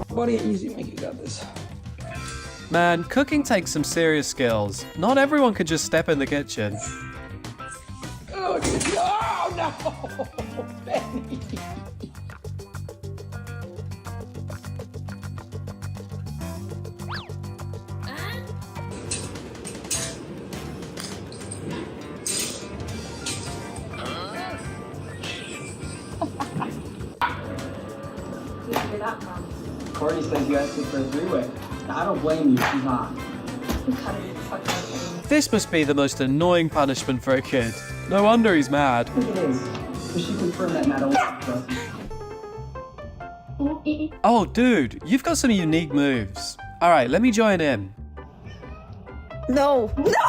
Buddy, easy, Mike, you got this. Man, cooking takes some serious skills. Not everyone can just step in the kitchen. Oh, no! Benny! Courtney says you asked her for a three-way. Now, I don't blame you, she's not. This must be the most annoying punishment for a kid. No wonder he's mad. I think it is. But she confirmed that Matt always trusts me. Oh, dude, you've got some unique moves. Alright, let me join in. No. No, Mango!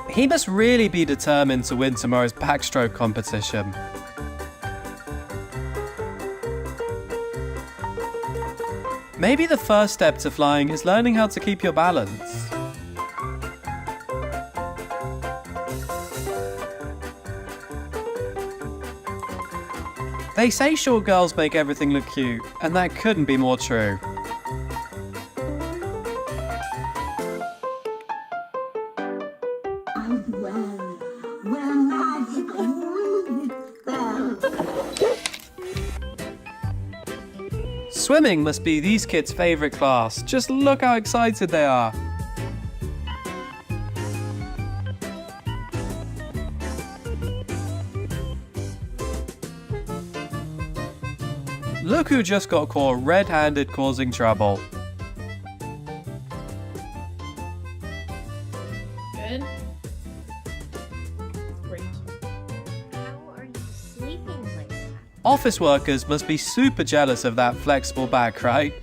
He must really be determined to win tomorrow's backstroke competition. Maybe the first step to flying is learning how to keep your balance. They say short girls make everything look cute, and that couldn't be more true. Swimming must be these kids' favorite class. Just look how excited they are. Look who just got caught red-handed causing trouble. Good. Great. How are you sleeping like that? Office workers must be super jealous of that flexible back, right?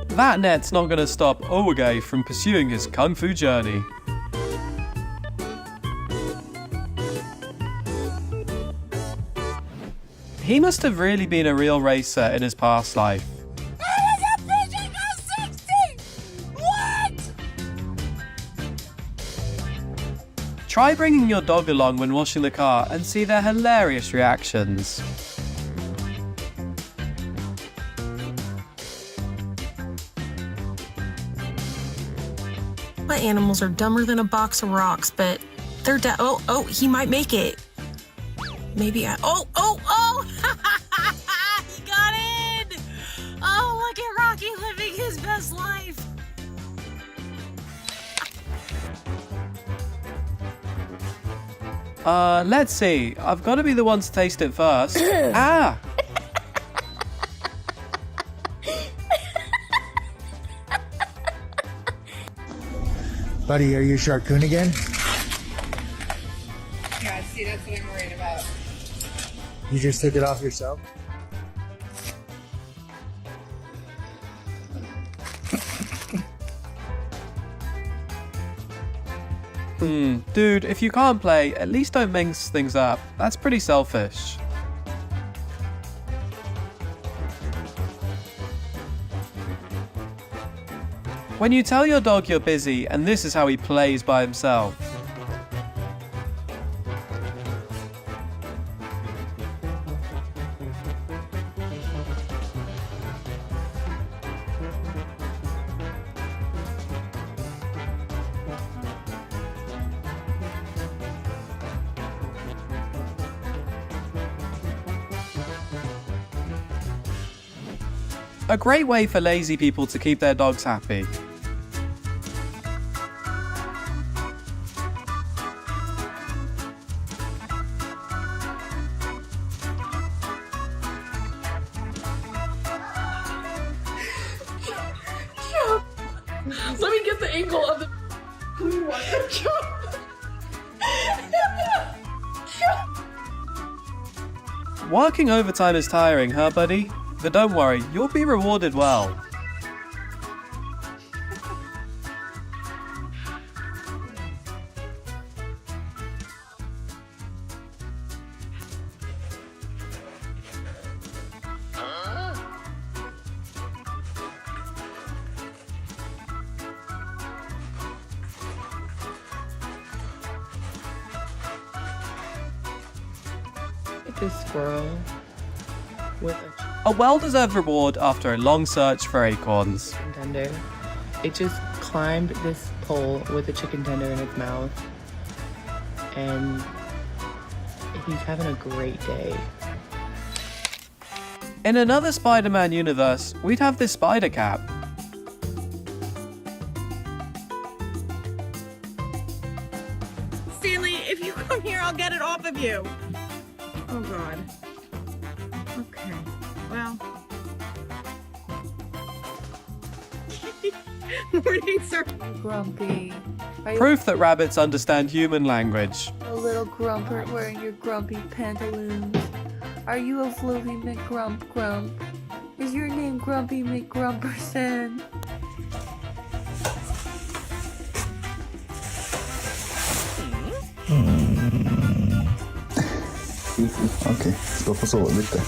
That net's not gonna stop Owage from pursuing his kung fu journey. He must have really been a real racer in his past life. Try bringing your dog along when washing the car and see their hilarious reactions. My animals are dumber than a box of rocks, but they're oh, he might make it. Maybe oh! He got in! Oh, look at Rocky living his best life. Let's see. I've got to be the one to taste it first. Ah! Buddy, are you a Shark-Coon again? Yeah, see, that's what I'm worried about. You just took it off yourself? Dude, if you can't play, at least don't mix things up. That's pretty selfish. When you tell your dog you're busy and this is how he plays by himself. A great way for lazy people to keep their dogs happy. Let me get the angle of the. Working overtime is tiring, huh, buddy? But don't worry, you'll be rewarded well. This squirrel with A well-deserved reward after a long search for acorns. chicken tender. It just climbed this pole with a chicken tender in its mouth, and he's having a great day. In another Spider-Man universe, we'd have this spider cap. Stanley, if you come here, I'll get it off of you. Oh God. Okay. Well. Morning, sir. Grumpy. Are you Proof that rabbits understand human language. a little grumper wearing your grumpy pantaloons? Are you a Fluffy McGrump Grump? Is your name Grumpy McGrumperson? Okej, ska få sova lite.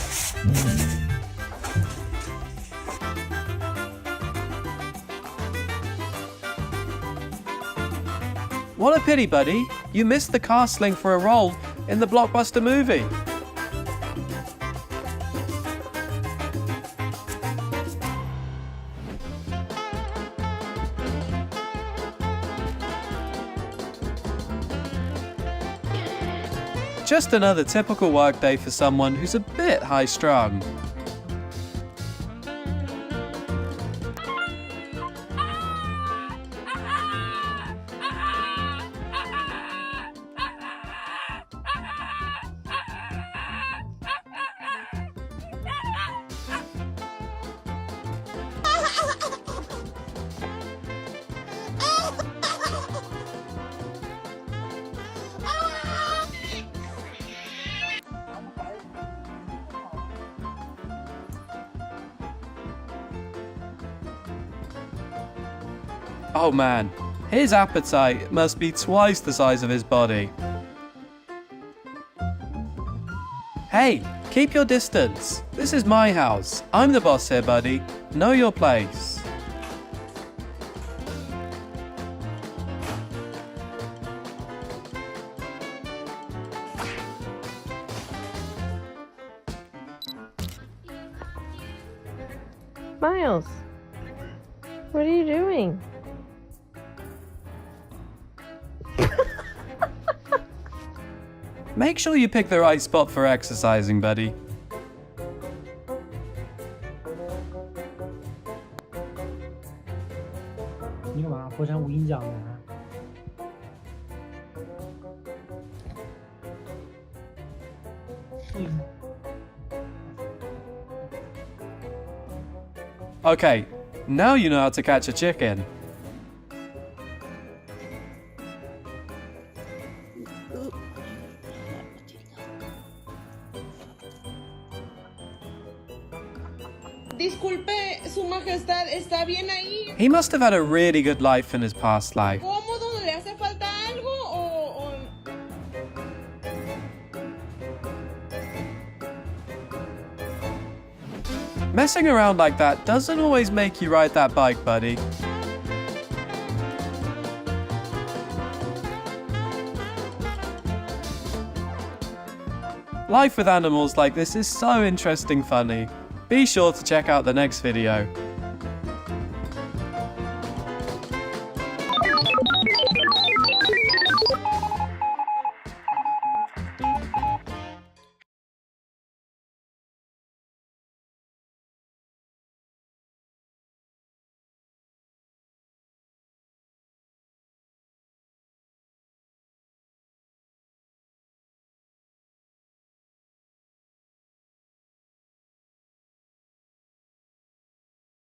What a pity, buddy. You missed the casting for a role in the blockbuster movie. Just another typical workday for someone who's a bit high-strung. Oh man, his appetite must be twice the size of his body. Hey, keep your distance. This is my house. I'm the boss here, buddy. Know your place. Miles, what are you doing? Make sure you pick the right spot for exercising, buddy. Okay, now you know how to catch a chicken. Disculpe, Su Majestad, ¿está bien ahí? He must have had a really good life in his past life. ¿Cómodo? ¿Le hace falta algo? ¿O...? Messing around like that doesn't always make you ride that bike, buddy. Life with animals like this is so interesting funny. Be sure to check out the next video.